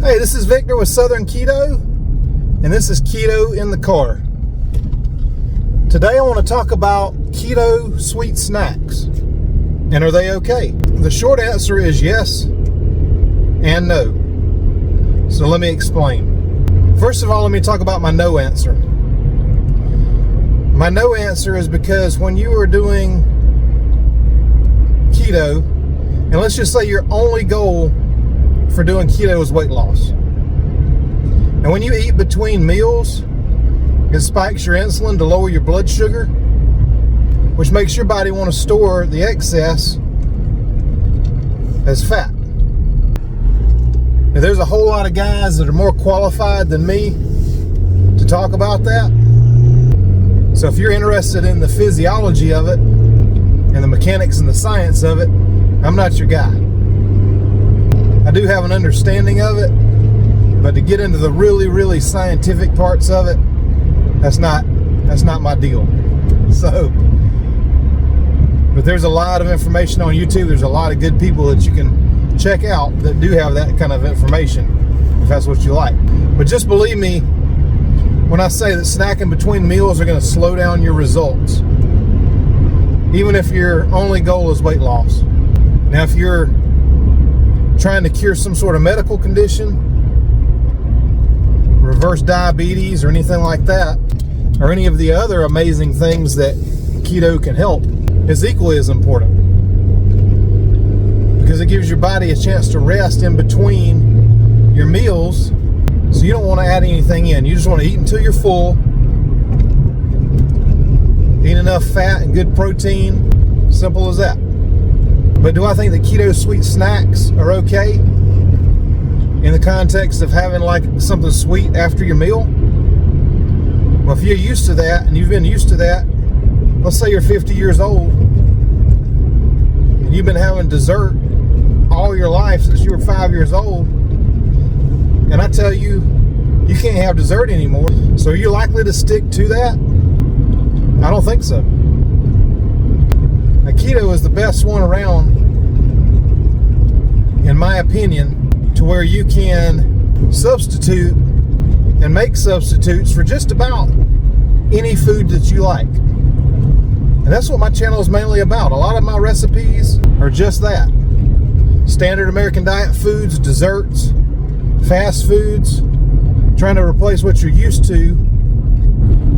Hey, this is Victor with Southern Keto, and this is Keto in the Car. Today I want to talk about keto sweet snacks, and are they okay? The short answer is yes and no. So let me explain. First of all, let me talk about my no answer. My no answer is because when you are doing keto, and let's just say your only goal for doing keto is weight loss, and when you eat between meals, it spikes your insulin to lower your blood sugar, which makes your body want to store the excess as fat. Now, there's a whole lot of guys that are more qualified than me to talk about that. So if you're interested in the physiology of it and the mechanics and the science of it, I'm not your guy. I do have an understanding of it, but to get into the really scientific parts of it, that's not my deal. So, but there's a lot of information on YouTube. There's a lot of good people that you can check out that do have that kind of information, if that's what you like. But just believe me when I say that snacking between meals are going to slow down your results, even if your only goal is weight loss. Now, if you're trying to cure some sort of medical condition, reverse diabetes or anything like that, or any of the other amazing things that keto can help, is equally as important, because it gives your body a chance to rest in between your meals. So you don't want to add anything in. You just want to eat until you're full, eat enough fat and good protein. Simple as that. But do I think that keto sweet snacks are okay in the context of having like something sweet after your meal? Well, if you're used to that, and you've been used to that, let's say you're 50 years old and you've been having dessert all your life since you were 5 years old, and I tell you, you can't have dessert anymore. So are you likely to stick to that? I don't think so. Now, keto is the best one around, in my opinion, to where you can substitute and make substitutes for just about any food that you like. And that's what my channel is mainly about. A lot of my recipes are just that. Standard American diet foods, desserts, fast foods, trying to replace what you're used to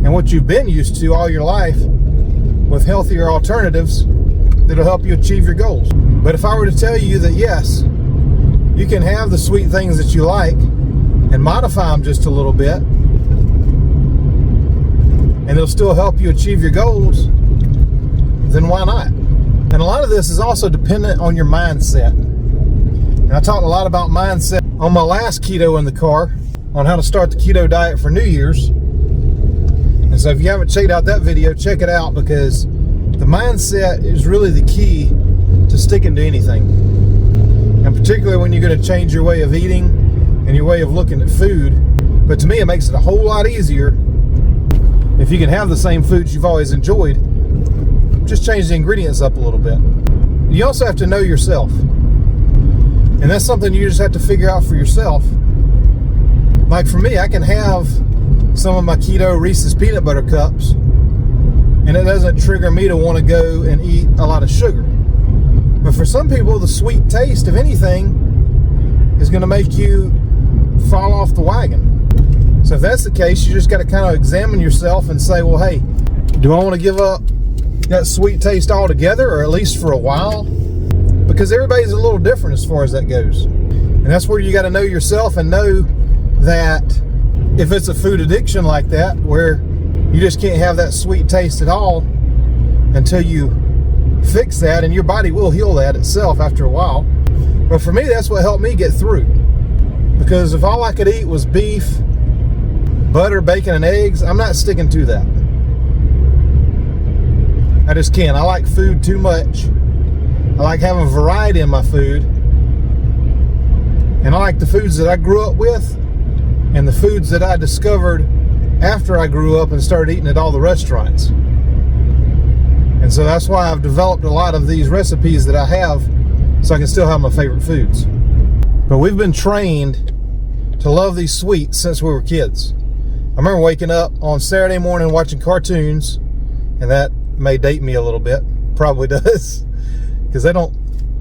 and what you've been used to all your life with healthier alternatives that'll help you achieve your goals. But if I were to tell you that yes, you can have the sweet things that you like and modify them just a little bit, and it'll still help you achieve your goals, then why not? And a lot of this is also dependent on your mindset. And I talked a lot about mindset on my last Keto in the Car, on how to start the keto diet for New Year's. And so if you haven't checked out that video, check it out, because the mindset is really the key to sticking to anything. And particularly when you're going to change your way of eating and your way of looking at food. But to me, it makes it a whole lot easier if you can have the same foods you've always enjoyed, just change the ingredients up a little bit. You also have to know yourself. And that's something you just have to figure out for yourself. Like for me, I can have some of my keto Reese's peanut butter cups, and it doesn't trigger me to want to go and eat a lot of sugar. But for some people, the sweet taste of anything is going to make you fall off the wagon. So if that's the case, you just got to kind of examine yourself and say, well, hey, do I want to give up that sweet taste altogether, or at least for a while? Because everybody's a little different as far as that goes. And that's where you got to know yourself and know that if it's a food addiction like that, where you just can't have that sweet taste at all until you fix that, and your body will heal that itself after a while. But for me, that's what helped me get through. Because if all I could eat was beef, butter, bacon, and eggs, I'm not sticking to that. I just can't. I like food too much. I like having variety in my food. And I like the foods that I grew up with and the foods that I discovered after I grew up and started eating at all the restaurants. And so that's why I've developed a lot of these recipes that I have, so I can still have my favorite foods. But we've been trained to love these sweets since we were kids. I remember waking up on Saturday morning watching cartoons, and that may date me a little bit, probably does, because they don't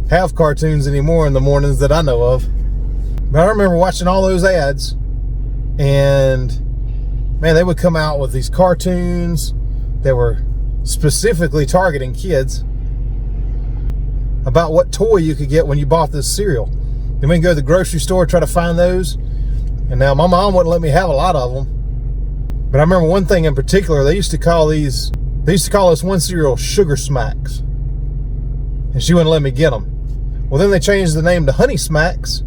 have cartoons anymore in the mornings that I know of. But I remember watching all those ads, and man, they would come out with these cartoons that were specifically targeting kids about what toy you could get when you bought this cereal. Then we can go to the grocery store, try to find those. And now my mom wouldn't let me have a lot of them. But I remember one thing in particular, they used to call this one cereal Sugar Smacks. And she wouldn't let me get them. Well, then they changed the name to Honey Smacks.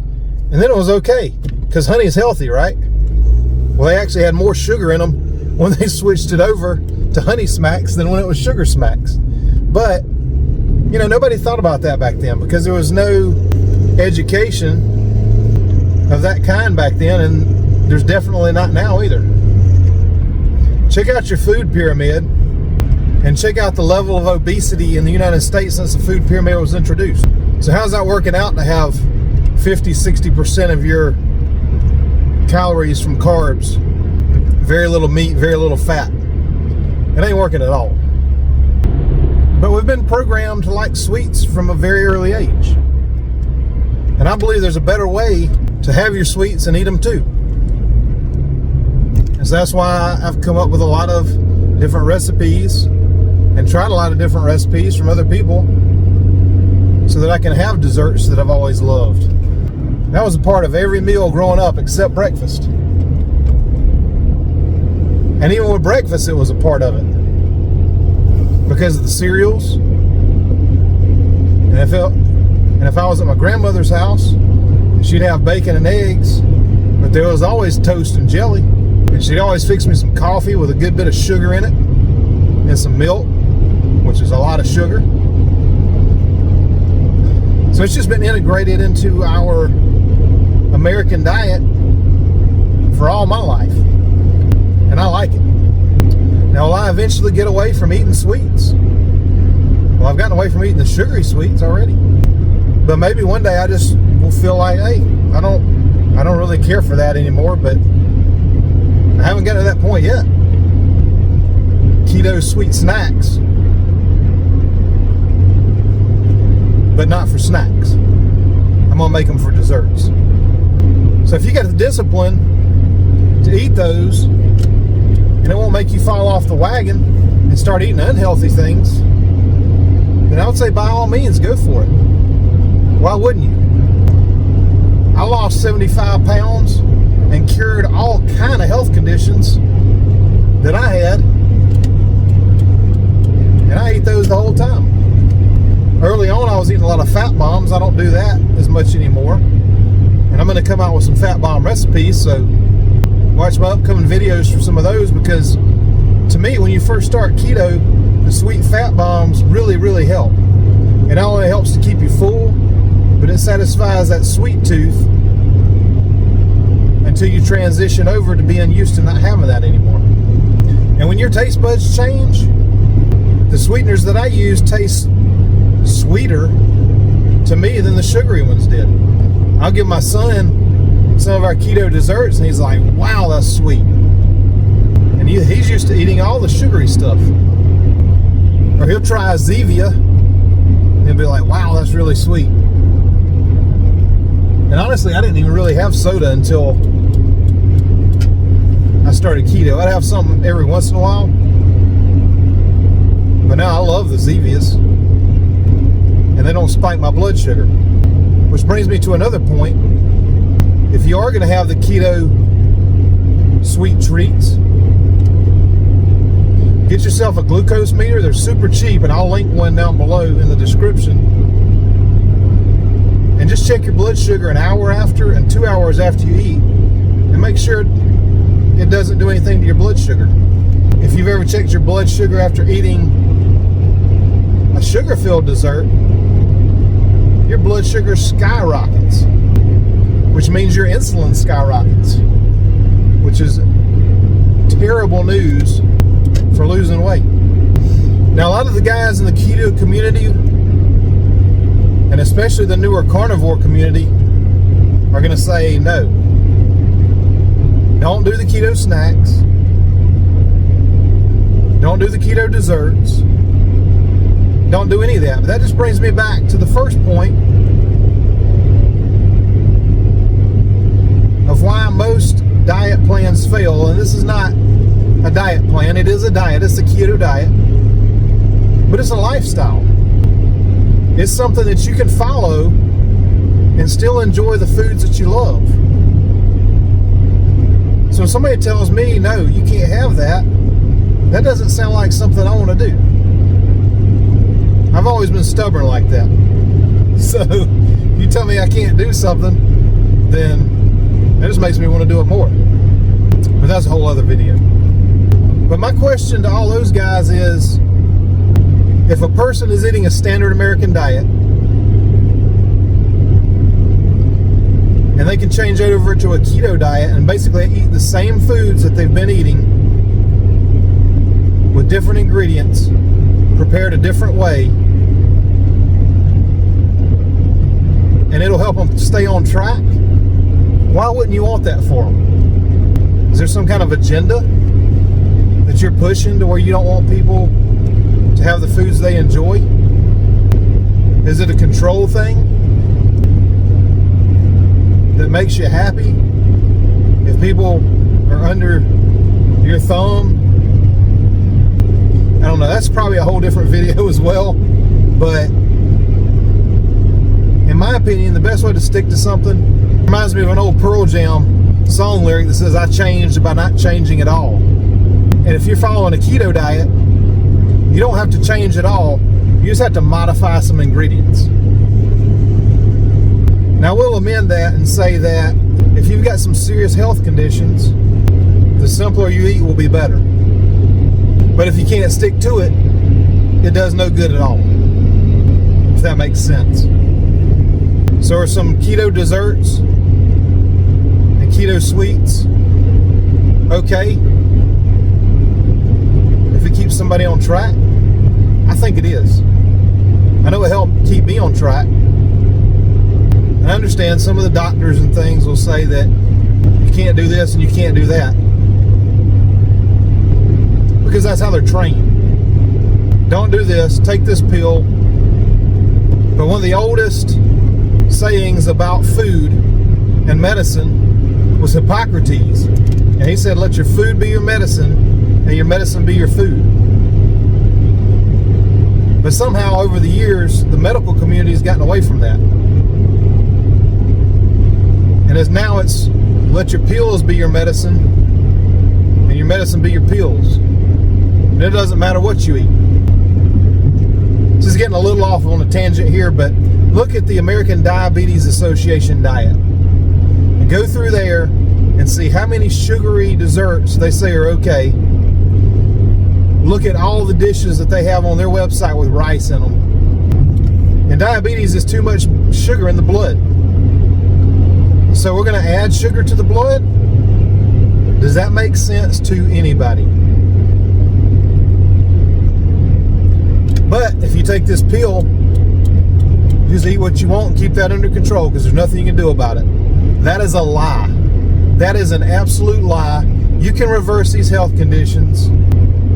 And then it was okay, because honey is healthy, right? Well, they actually had more sugar in them when they switched it over to Honey Smacks than when it was Sugar Smacks. But, you know, nobody thought about that back then because there was no education of that kind back then, and there's definitely not now either. Check out your food pyramid and check out the level of obesity in the United States since the food pyramid was introduced. So how's that working out to have 50-60% of your calories from carbs, very little meat, very little fat? It ain't working at all. But we've been programmed to like sweets from a very early age. And I believe there's a better way to have your sweets and eat them too. And so that's why I've come up with a lot of different recipes and tried a lot of different recipes from other people so that I can have desserts that I've always loved. That was a part of every meal growing up except breakfast. And even with breakfast, it was a part of it. Because of the cereals. And if I was at my grandmother's house, she'd have bacon and eggs, but there was always toast and jelly. And she'd always fix me some coffee with a good bit of sugar in it, and some milk, which is a lot of sugar. So it's just been integrated into our American diet for all my life. And I like it. Now, will I eventually get away from eating sweets? Well, I've gotten away from eating the sugary sweets already. But maybe one day I just will feel like, hey, I don't really care for that anymore, but I haven't gotten to that point yet. Keto sweet snacks, but not for snacks. I'm gonna make them for desserts. So if you got the discipline to eat those, and it won't make you fall off the wagon and start eating unhealthy things, then I would say by all means, go for it. Why wouldn't you? I lost 75 pounds and cured all kind of health conditions that I had, and I ate those the whole time. Early on, I was eating a lot of fat bombs. I don't do that as much anymore, and I'm going to come out with some fat bomb recipes, so watch my upcoming videos for some of those, because to me, when you first start keto, the sweet fat bombs really, really help. It not only helps to keep you full, but it satisfies that sweet tooth until you transition over to being used to not having that anymore. And when your taste buds change, the sweeteners that I use taste sweeter to me than the sugary ones did. I'll give my son some of our keto desserts, and he's like, wow, that's sweet. And he's used to eating all the sugary stuff. Or he'll try a Zevia, and he'll be like, wow, that's really sweet. And honestly, I didn't even really have soda until I started keto. I'd have something every once in a while, but now I love the Zevias, and they don't spike my blood sugar. Which brings me to another point. If you are going to have the keto sweet treats, get yourself a glucose meter. They're super cheap, and I'll link one down below in the description. And just check your blood sugar an hour after and 2 hours after you eat, and make sure it doesn't do anything to your blood sugar. If you've ever checked your blood sugar after eating a sugar-filled dessert, your blood sugar skyrockets, which means your insulin skyrockets, which is terrible news for losing weight. Now, a lot of the guys in the keto community, and especially the newer carnivore community, are going to say, no, Don't do the keto snacks. Don't do the keto desserts. Don't do any of that. But that just brings me back to the first point of why most diet plans fail. And this is not a diet plan. It is a diet. It's a keto diet. But it's a lifestyle. It's something that you can follow and still enjoy the foods that you love. So if somebody tells me, no, you can't have that, that doesn't sound like something I want to do. I've always been stubborn like that. So if you tell me I can't do something, then that just makes me want to do it more. But that's a whole other video. But my question to all those guys is, if a person is eating a standard American diet and they can change over to a keto diet and basically eat the same foods that they've been eating with different ingredients, prepared a different way, and it'll help them stay on track, why wouldn't you want that for them? Is there some kind of agenda that you're pushing to where you don't want people to have the foods they enjoy? Is it a control thing that makes you happy if people are under your thumb? I don't know. That's probably a whole different video as well. But in my opinion, the best way to stick to something reminds me of an old Pearl Jam song lyric that says, I changed by not changing at all. And if you're following a keto diet, you don't have to change at all. You just have to modify some ingredients. Now, we'll amend that and say that if you've got some serious health conditions, the simpler you eat will be better. But if you can't stick to it, it does no good at all, if that makes sense. So are some keto desserts and keto sweets okay if it keeps somebody on track? I think it is. I know it helped keep me on track. And I understand some of the doctors and things will say that you can't do this and you can't do that, because that's how they're trained. Don't do this, take this pill. But one of the oldest sayings about food and medicine was Hippocrates. And he said, let your food be your medicine and your medicine be your food. But somehow over the years, the medical community has gotten away from that. And as now it's, let your pills be your medicine and your medicine be your pills. And it doesn't matter what you eat. This is getting a little off on a tangent here, but look at the American Diabetes Association diet. And go through there and see how many sugary desserts they say are okay. Look at all the dishes that they have on their website with rice in them. And diabetes is too much sugar in the blood. So we're going to add sugar to the blood? Does that make sense to anybody? But if you take this pill, just eat what you want and keep that under control, because there's nothing you can do about it. That is a lie. That is an absolute lie. You can reverse these health conditions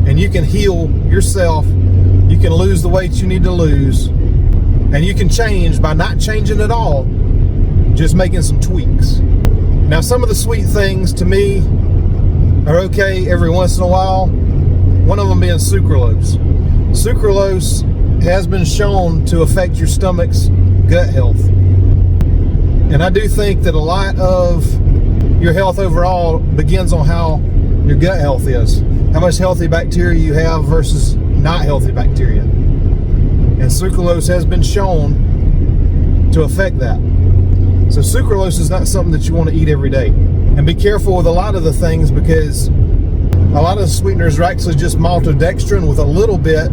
and you can heal yourself. You can lose the weight you need to lose, and you can change by not changing at all, just making some tweaks. Now, some of the sweet things to me are okay every once in a while. One of them being sucralose. Sucralose has been shown to affect your stomach's gut health. And I do think that a lot of your health overall begins on how your gut health is. How much healthy bacteria you have versus not healthy bacteria. And sucralose has been shown to affect that. So sucralose is not something that you want to eat every day. And be careful with a lot of the things, because a lot of the sweeteners are actually just maltodextrin with a little bit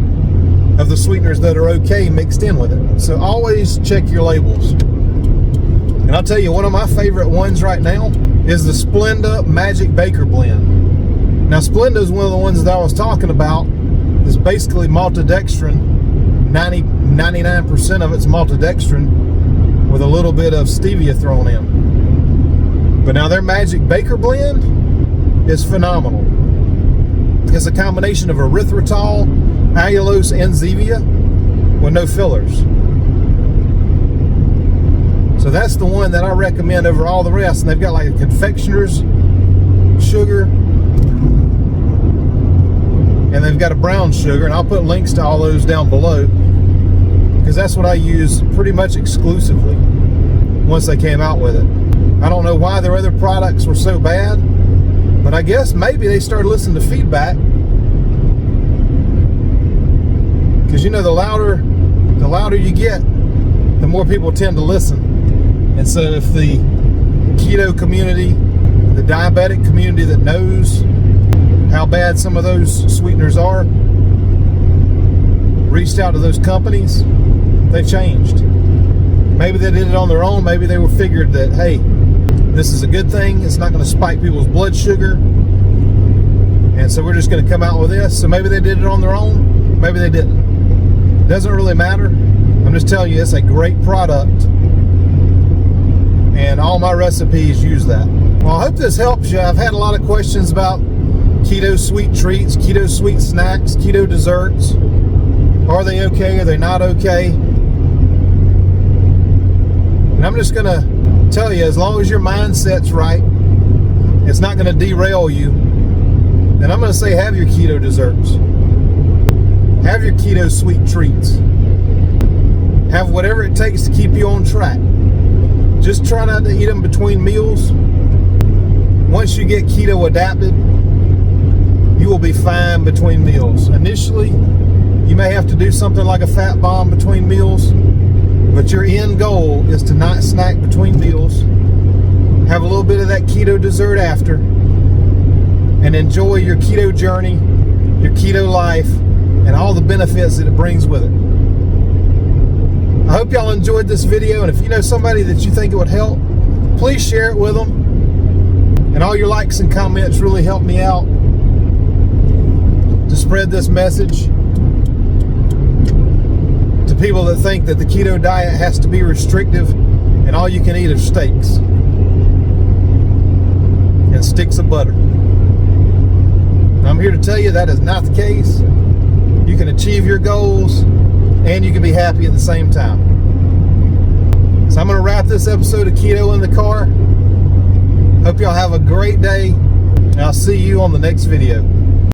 of the sweeteners that are okay mixed in with it. So always check your labels. And I'll tell you, one of my favorite ones right now is the Splenda Magic Baker Blend. Now, Splenda is one of the ones that I was talking about. It's basically maltodextrin. 99% of it's maltodextrin with a little bit of stevia thrown in. But now their Magic Baker Blend is phenomenal. It's a combination of erythritol, allulose, and stevia with no fillers. So that's the one that I recommend over all the rest. And they've got like a confectioner's sugar, and they've got a brown sugar, and I'll put links to all those down below, because that's what I use pretty much exclusively once they came out with it. I don't know why their other products were so bad, but I guess maybe they started listening to feedback, because you know, the louder you get, the more people tend to listen. And so if the keto community, the diabetic community that knows how bad some of those sweeteners are, reached out to those companies, they changed. Maybe they did it on their own. Maybe they were figured that, hey, this is a good thing. It's not going to spike people's blood sugar. And so we're just going to come out with this. So maybe they did it on their own. Maybe they didn't. Doesn't really matter. I'm just telling you, it's a great product. And all my recipes use that. Well, I hope this helps you. I've had a lot of questions about keto sweet treats, keto sweet snacks, keto desserts. Are they okay? Are they not okay? And I'm just going to tell you, as long as your mindset's right, it's not going to derail you. And I'm going to say, have your keto desserts. Have your keto sweet treats. Have whatever it takes to keep you on track. Just try not to eat them between meals. Once you get keto adapted, you will be fine between meals. Initially, you may have to do something like a fat bomb between meals, but your end goal is to not snack between meals. Have a little bit of that keto dessert after, and enjoy your keto journey, your keto life, and all the benefits that it brings with it. I hope y'all enjoyed this video, and if you know somebody that you think it would help, please share it with them. And all your likes and comments really help me out to spread this message to people that think that the keto diet has to be restrictive and all you can eat are steaks and sticks of butter. And I'm here to tell you that is not the case. You can achieve your goals and you can be happy at the same time. So I'm going to wrap this episode of Keto in the Car. Hope y'all have a great day, and I'll see you on the next video.